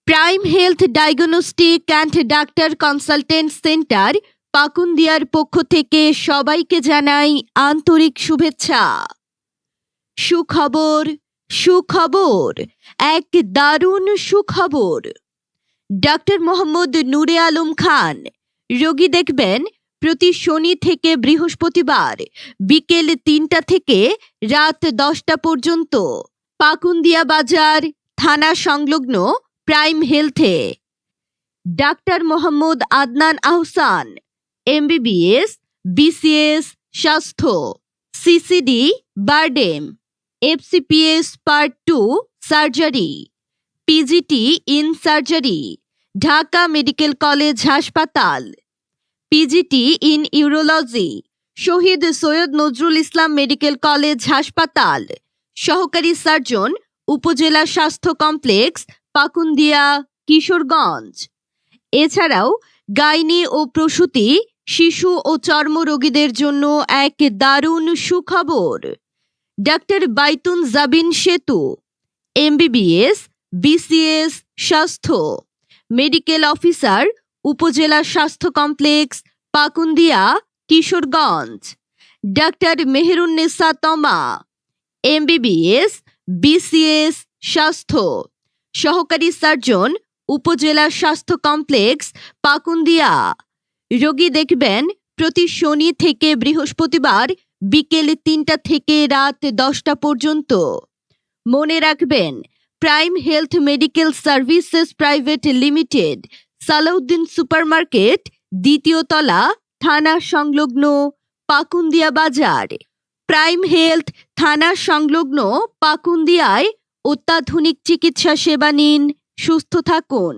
Prime health diagnostic and doctor consultant centre পাকুন্দিয়ার পক্ষ থেকে সবাইকে জানাই আন্তরিক শুভেচ্ছা। সুখবর সুখবর এক দারুণ সুখবর। ডাক্তার মোহাম্মদ নূরে আলম খান রোগী দেখবেন প্রতি শনি থেকে বৃহস্পতিবার বিকেল ৩টা থেকে রাত 10টা পর্যন্ত পাকুন্দিয়া বাজার থানা সংলগ্ন প্রাইম হেলথে। Doctor Mohammad Adnan Ahsan MBBS BCS স্বাস্থ্য CCD BIRDEM FCPS part 2 surgery PGT in surgery Dhaka medical college হাসপাতাল PGT in urology Shahid Syed Nazrul Islam medical college হাসপাতাল সহকারী সার্জন উপজেলা স্বাস্থ্য কমপ্লেক্স পাকুন্দিয়া কিশোরগঞ্জ। এছাড়াও গাইনি ও প্রসূতি শিশু ও চর্ম রোগীদের জন্য এক দারুণ সুখবর। ডাক্তার বাইতুন জাবিন সেতু MBBS BCS স্বাস্থ্য মেডিকেল অফিসার উপজেলা স্বাস্থ্য কমপ্লেক্স পাকুন্দিয়া কিশোরগঞ্জ। ডাক্তার মেহেরুন্নেসা তমা MBBS BCS স্বাস্থ্য সহকারী সার্জন উপজেলা স্বাস্থ্য কমপ্লেক্স পাকুন্দিয়া। রোগী দেখবেন প্রতি শনি থেকে বৃহস্পতিবার বিকেল 3টা থেকে রাত 10টা পর্যন্ত। মনে রাখবেন, prime health medical services private limited, Salauddin supermarket, 2য় তলা, থানা সংলগ্ন পাকুন্দিয়া বাজার। প্রাইম হেলথ থানা সংলগ্ন পাকুন্দিয়ায় অত্যাধুনিক চিকিৎসা সেবা নিন, সুস্থ থাকুন।